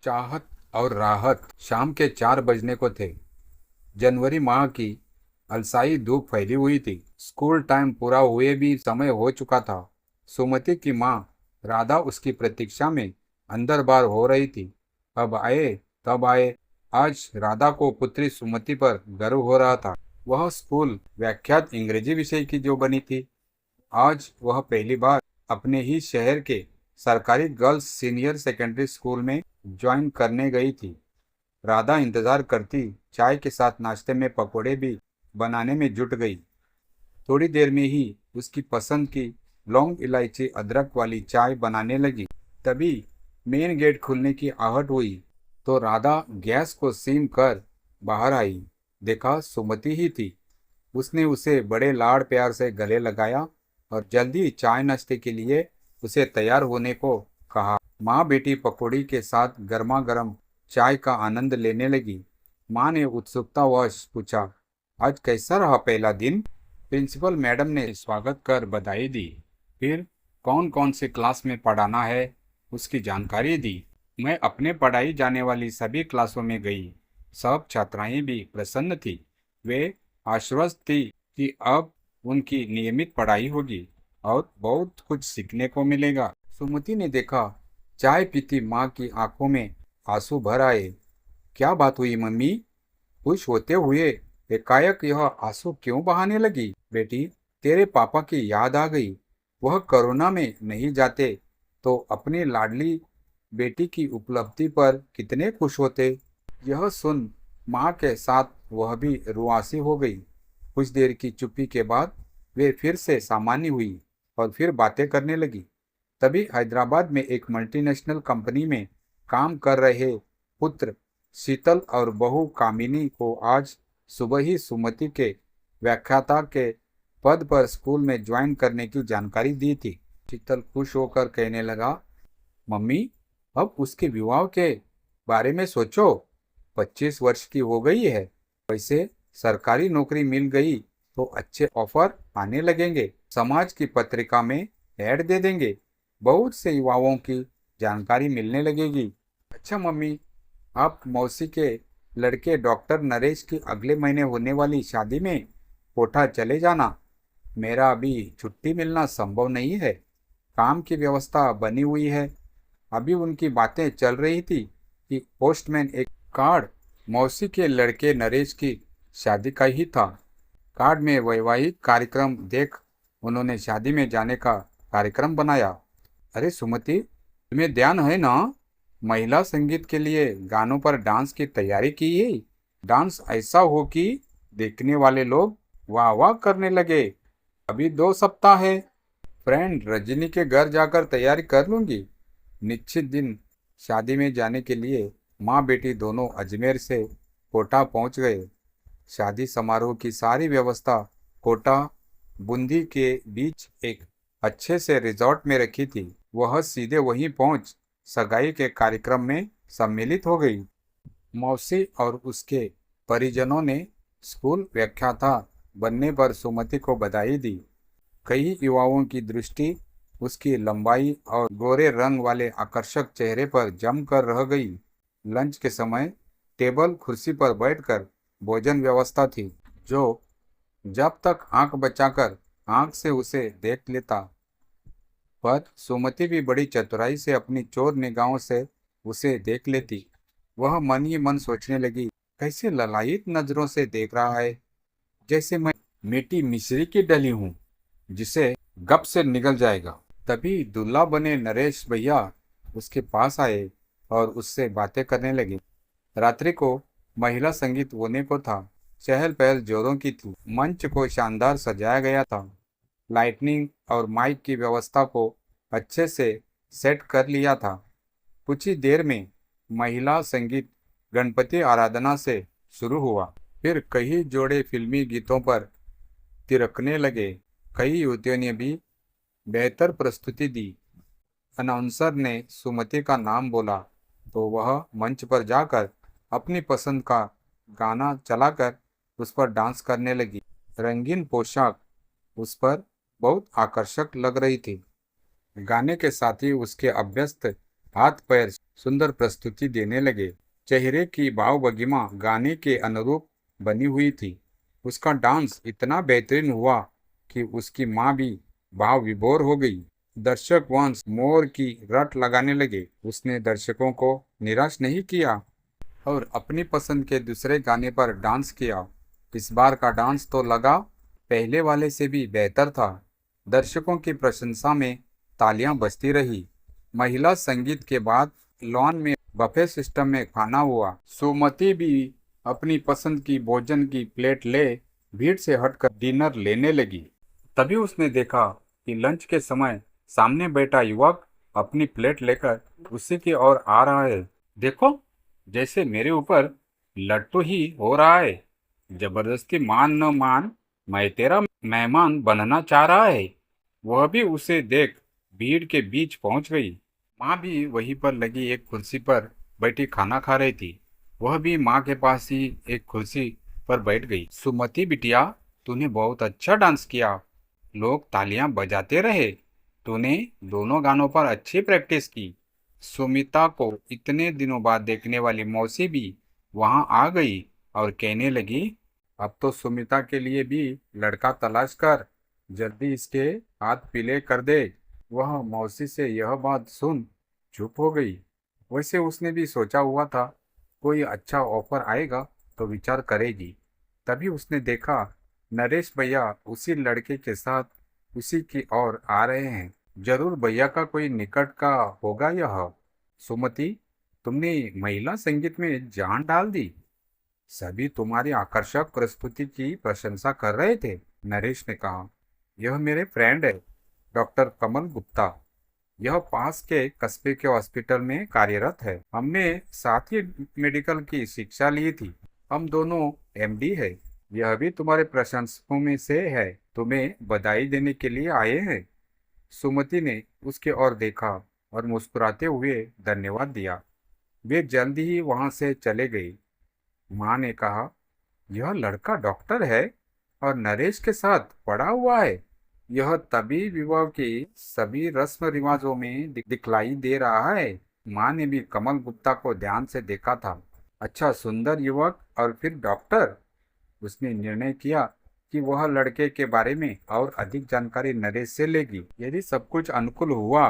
चाहत और राहत शाम के 4 बजने को थे। जनवरी माह की अलसाई धूप फैली हुई थी। स्कूल टाइम पूरा हुए भी समय हो चुका था। सुमति की माँ राधा उसकी प्रतीक्षा में अंदर बाहर हो रही थी। अब आए तब आए। आज राधा को पुत्री सुमति पर गर्व हो रहा था। वह स्कूल व्याख्यात अंग्रेजी विषय की जो बनी थी। आज वह पहली बार अपने ही शहर के सरकारी गर्ल्स सीनियर सेकेंडरी स्कूल में ज्वाइन करने गई थी। राधा इंतजार करती चाय के साथ नाश्ते में पकोड़े भी बनाने में जुट गई। थोड़ी देर में ही उसकी पसंद की लौंग इलायची अदरक वाली चाय बनाने लगी। तभी मेन गेट खुलने की आहट हुई तो राधा गैस को सीम कर बाहर आई। देखा सुमति ही थी। उसने उसे बड़े लाड़ प्यार से गले लगाया और जल्दी चाय नाश्ते के लिए उसे तैयार होने को कहा। माँ बेटी पकौड़ी के साथ गर्मा गर्म चाय का आनंद लेने लगी। माँ ने उत्सुकतावश पूछा, आज कैसा रहा पहला दिन? प्रिंसिपल मैडम ने स्वागत कर बधाई दी। फिर कौन कौन से क्लास में पढ़ाना है उसकी जानकारी दी। मैं अपने पढ़ाई जाने वाली सभी क्लासों में गई। सब छात्राएं भी प्रसन्न थी। वे आश्वस्त थी कि अब उनकी नियमित पढ़ाई होगी और बहुत कुछ सीखने को मिलेगा। सुमति ने देखा चाय पीती माँ की आंखों में आंसू भर आए। क्या बात हुई मम्मी? खुश होते हुए एकाएक यह आंसू क्यों बहाने लगी? बेटी, तेरे पापा की याद आ गई। वह कोरोना में नहीं जाते तो अपनी लाडली बेटी की उपलब्धि पर कितने खुश होते। यह सुन माँ के साथ वह भी रुआसी हो गई। कुछ देर की चुप्पी के बाद वे फिर से सामान्य हुई और फिर बातें करने लगी। तभी हैदराबाद में एक मल्टीनेशनल कंपनी में काम कर रहे पुत्र शीतल और बहू कामिनी को आज सुबह ही सुमति के व्याख्याता के पद पर स्कूल में ज्वाइन करने की जानकारी दी थी। शीतल खुश होकर कहने लगा, मम्मी, अब उसके विवाह के बारे में सोचो। 25 वर्ष की हो गई है। वैसे सरकारी नौकरी मिल गई तो अच्छे ऑफर आने लगेंगे। समाज की पत्रिका में ऐड दे देंगे। बहुत से युवाओं की जानकारी मिलने लगेगी। अच्छा मम्मी, आप मौसी के लड़के डॉक्टर नरेश की अगले महीने होने वाली शादी में कोटा चले जाना। मेरा अभी छुट्टी मिलना संभव नहीं है। काम की व्यवस्था बनी हुई है। अभी उनकी बातें चल रही थी कि पोस्टमैन एक कार्ड मौसी के लड़के नरेश की शादी का ही था। कार्ड में वैवाहिक कार्यक्रम देख उन्होंने शादी में जाने का कार्यक्रम बनाया। अरे सुमति, तुम्हें ध्यान है ना? महिला संगीत के लिए गानों पर डांस की तैयारी की है। डांस ऐसा हो कि देखने वाले लोग वाह वाह करने लगे। अभी 2 सप्ताह है। फ्रेंड रजनी के घर जाकर तैयारी कर लूंगी। निश्चित दिन शादी में जाने के लिए माँ बेटी दोनों अजमेर से कोटा पहुंच गए। शादी समारोह की सारी व्यवस्था कोटा बूंदी के बीच एक अच्छे से रिजॉर्ट में रखी थी। वह सीधे वहीं पहुंच सगाई के कार्यक्रम में सम्मिलित हो गई। मौसी और उसके परिजनों ने स्कूल व्याख्याता बनने पर सुमति को बधाई दी। कई युवाओं की दृष्टि उसकी लंबाई और गोरे रंग वाले आकर्षक चेहरे पर जमकर रह गई। लंच के समय टेबल कुर्सी पर बैठकर भोजन व्यवस्था थी। जो जब तक आंख बचाकर आंख से उसे देख लेता, पर सुमति भी बड़ी चतुराई से अपनी चोर निगाहों से उसे देख लेती। वह मन ही मन सोचने लगी, कैसे ललायित नजरों से देख रहा है, जैसे मैं मीठी मिश्री की डली हूँ जिसे गप से निगल जाएगा। तभी दूल्हा बने नरेश भैया उसके पास आए और उससे बातें करने लगे। रात्रि को महिला संगीत होने को था। चहल पहल जोरों की थी। मंच को शानदार सजाया गया था। लाइटनिंग और माइक की व्यवस्था को अच्छे से सेट कर लिया था। कुछ ही देर में महिला संगीत गणपति आराधना से शुरू हुआ। फिर कई जोड़े फिल्मी गीतों पर थिरकने लगे। कई युवतियों ने भी बेहतर प्रस्तुति दी। अनाउंसर ने सुमति का नाम बोला तो वह मंच पर जाकर अपनी पसंद का गाना चलाकर उस पर डांस करने लगी। रंगीन पोशाक उस पर बहुत आकर्षक लग रही थी। गाने के साथ ही उसके अभ्यस्त हाथ पैर सुंदर प्रस्तुति देने लगे। चेहरे की भाव भंगिमा गाने के अनुरूप बनी हुई थी। उसका डांस इतना बेहतरीन हुआ कि उसकी माँ भी भाव विभोर हो गई। दर्शक वंश मोर की रट लगाने लगे। उसने दर्शकों को निराश नहीं किया और अपनी पसंद के दूसरे गाने पर डांस किया। इस बार का डांस तो लगा पहले वाले से भी बेहतर था। दर्शकों की प्रशंसा में तालियां बजती रही। महिला संगीत के बाद लॉन में बफे सिस्टम में खाना हुआ। सुमति भी अपनी पसंद की भोजन की प्लेट ले भीड़ से हटकर डिनर लेने लगी। तभी उसने देखा कि लंच के समय सामने बैठा युवक अपनी प्लेट लेकर उसी की ओर आ रहा है। देखो, जैसे मेरे ऊपर लट्टू ही हो रहा है। जबरदस्ती मान न मान, मैं तेरा मेहमान बनना चाह रहा है। वह भी उसे देख भीड़ के बीच पहुंच गई। माँ भी वहीं पर लगी एक कुर्सी पर बैठी खाना खा रही थी। वह भी माँ के पास ही एक कुर्सी पर बैठ गई। सुमति बिटिया, तूने बहुत अच्छा डांस किया। लोग तालियां बजाते रहे। तूने दोनों गानों पर अच्छी प्रैक्टिस की। सुमिता को इतने दिनों बाद देखने वाली मौसी भी वहां आ गई और कहने लगी, अब तो सुमिता के लिए भी लड़का तलाश कर, जल्दी इसके हाथ पीले कर दे। वह मौसी से यह बात सुन चुप हो गई। वैसे उसने भी सोचा हुआ था कोई अच्छा ऑफर आएगा तो विचार करेगी। तभी उसने देखा नरेश भैया उसी लड़के के साथ उसी की ओर आ रहे हैं। जरूर भैया का कोई निकट का होगा यह। सुमति, तुमने महिला संगीत में जान डाल दी। सभी तुम्हारी आकर्षक प्रस्तुति की प्रशंसा कर रहे थे। नरेश ने कहा, यह मेरे फ्रेंड है, डॉक्टर कमल गुप्ता। यह पास के कस्बे के हॉस्पिटल में कार्यरत है। हमने साथ ही मेडिकल की शिक्षा ली थी। हम दोनों एमडी है। यह भी तुम्हारे प्रशंसकों में से है। तुम्हें बधाई देने के लिए आए हैं। सुमति ने उसके ओर देखा और मुस्कुराते हुए धन्यवाद दिया। वे जल्दी ही वहां से चले गए। माँ ने कहा, यह लड़का डॉक्टर है और नरेश के साथ पड़ा हुआ है। यह तभी विवाह की सभी रस्म रिवाजों में दिखलाई दे रहा है। माँ ने भी कमल गुप्ता को ध्यान से देखा था। अच्छा, सुंदर युवक और फिर डॉक्टर। उसने निर्णय किया कि वह लड़के के बारे में और अधिक जानकारी नरेश से लेगी। यदि सब कुछ अनुकूल हुआ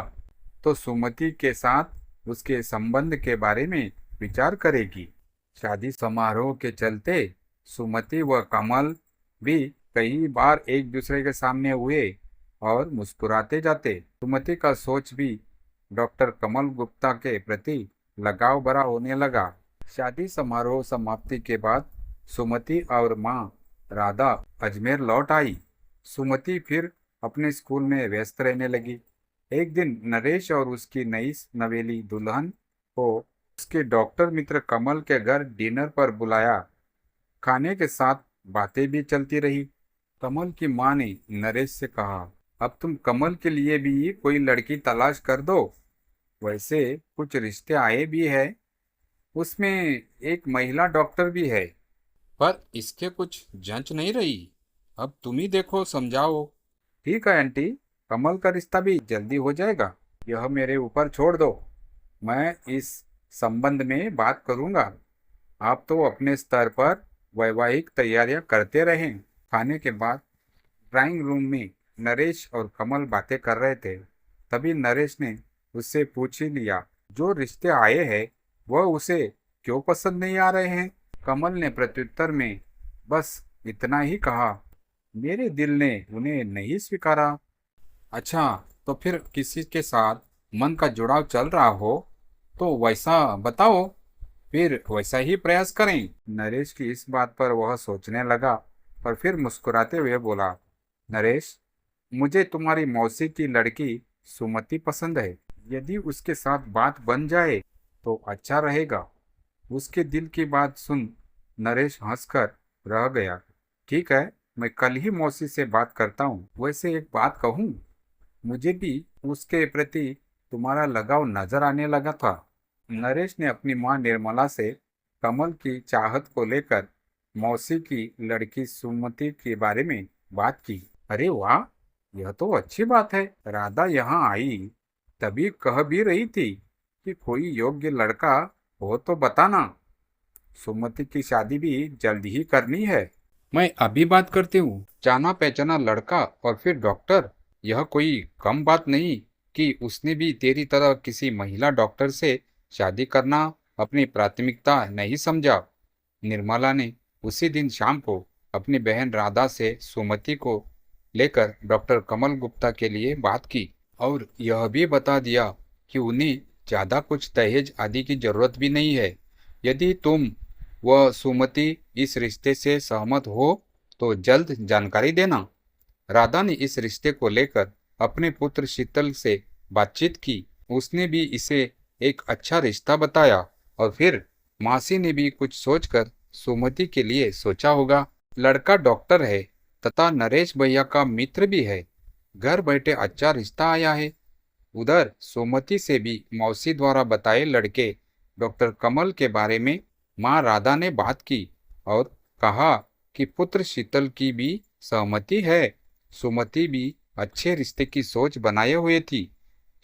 तो सुमति के साथ उसके संबंध के बारे में विचार करेगी। शादी समारोह के चलते सुमति व कमल भी कई बार एक दूसरे के सामने हुए और मुस्कुराते जाते। सुमति का सोच भी डॉक्टर कमल गुप्ता के प्रति लगाव भरा होने लगा। शादी समारोह समाप्ति के बाद सुमति और माँ राधा अजमेर लौट आई। सुमति फिर अपने स्कूल में व्यस्त रहने लगी। एक दिन नरेश और उसकी नई नवेली दुल्हन को उसके डॉक्टर मित्र कमल के घर डिनर पर बुलाया। खाने के साथ बातें भी चलती रही। कमल की माँ ने नरेश से कहा, अब तुम कमल के लिए भी कोई लड़की तलाश कर दो। वैसे कुछ रिश्ते आए भी हैं। उसमें एक महिला डॉक्टर भी है, पर इसके कुछ जंच नहीं रही। अब तुम ही देखो, समझाओ। ठीक है आंटी, कमल का रिश्ता भी जल्दी हो जाएगा। यह मेरे ऊपर छोड़ दो, मैं इस संबंध में बात करूंगा। आप तो अपने स्तर पर वैवाहिक तैयारियां करते रहें। खाने के बाद ड्राइंग रूम में नरेश और कमल बातें कर रहे थे। तभी नरेश ने उससे पूछ ही लिया, जो रिश्ते आए हैं वह उसे क्यों पसंद नहीं आ रहे हैं। कमल ने प्रत्युत्तर में बस इतना ही कहा, मेरे दिल ने उन्हें नहीं स्वीकारा। अच्छा, तो फिर किसी के साथ मन का जुड़ाव चल रहा हो तो वैसा बताओ, फिर वैसा ही प्रयास करें। नरेश की इस बात पर वह सोचने लगा और फिर मुस्कुराते हुए बोला, नरेश, मुझे तुम्हारी मौसी की लड़की सुमति पसंद है। यदि उसके साथ बात बन जाए तो अच्छा रहेगा। उसके दिल की बात सुन नरेश हंसकर रह गया। ठीक है, मैं कल ही मौसी से बात करता हूँ। वैसे एक बात कहूँ, मुझे भी उसके प्रति तुम्हारा लगाव नजर आने लगा था। नरेश ने अपनी माँ निर्मला से कमल की चाहत को लेकर मौसी की लड़की सुमति के बारे में बात की। अरे वाह, यह तो अच्छी बात है। राधा यहाँ आई तभी कह भी रही थी कि कोई योग्य लड़का हो तो बताना। सुमति की शादी भी जल्दी ही करनी है। मैं अभी बात करती हूँ। जाना पहचाना लड़का और फिर डॉक्टर, यह कोई कम बात नहीं कि उसने भी तेरी तरह किसी महिला डॉक्टर से शादी करना अपनी प्राथमिकता नहीं समझा। निर्मला ने उसी दिन शाम को अपनी बहन राधा से सुमति को लेकर डॉक्टर कमल गुप्ता के लिए बात की और यह भी बता दिया कि उन्हें ज़्यादा कुछ दहेज आदि की जरूरत भी नहीं है। यदि तुम व सुमति इस रिश्ते से सहमत हो तो जल्द जानकारी देना। राधा ने इस रिश्ते को लेकर अपने पुत्र शीतल से बातचीत की। उसने भी इसे एक अच्छा रिश्ता बताया और फिर मासी ने भी कुछ सोचकर सुमति के लिए सोचा होगा। लड़का डॉक्टर है तथा नरेश भैया का मित्र भी है। घर बैठे अच्छा रिश्ता आया है। उधर सुमति से भी मौसी द्वारा बताए लड़के डॉक्टर कमल के बारे में माँ राधा ने बात की और कहा कि पुत्र शीतल की भी सहमति है। सुमति भी अच्छे रिश्ते की सोच बनाए हुए थी,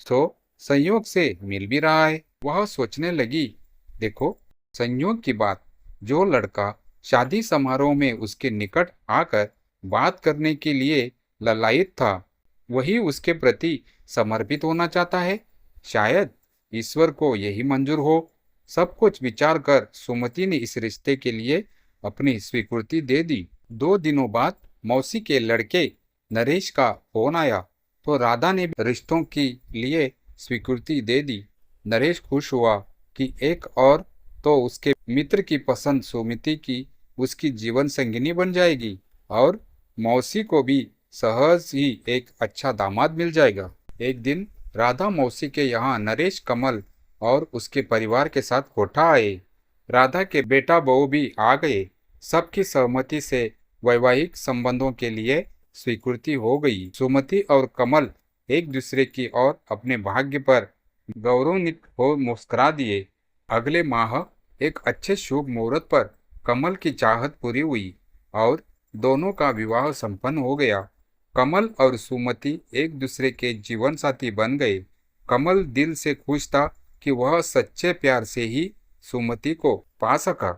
तो संयोग से मिल भी रहा है। वह सोचने लगी, देखो संयोग की बात, जो लड़का शादी समारोह में उसके निकट आकर बात करने के लिए ललायित था, वही उसके प्रति समर्पित होना चाहता है। शायद ईश्वर को यही मंजूर हो। सब कुछ विचार कर सुमति ने इस रिश्ते के लिए अपनी स्वीकृति दे दी। 2 दिनों बाद मौसी के लड़के नरेश का फोन आया तो राधा ने भी रिश्तों के लिए स्वीकृति दे दी। नरेश खुश हुआ कि एक और तो उसके मित्र की पसंद सुमति की उसकी जीवन संगिनी बन जाएगी और मौसी को भी सहज ही एक अच्छा दामाद मिल जाएगा। एक दिन राधा मौसी के यहाँ नरेश कमल और उसके परिवार के साथ कोठा आए। राधा के बेटा बहू भी आ गए। सबकी सहमति से वैवाहिक संबंधों के लिए स्वीकृति हो गई। सुमति और कमल एक दूसरे की ओर अपने भाग्य पर गौरवान्वित हो मुस्कुरा दिए। अगले माह एक अच्छे शुभ मुहूर्त पर कमल की चाहत पूरी हुई और दोनों का विवाह संपन्न हो गया। कमल और सुमति एक दूसरे के जीवन साथी बन गए। कमल दिल से खुश था कि वह सच्चे प्यार से ही सुमति को पा सका।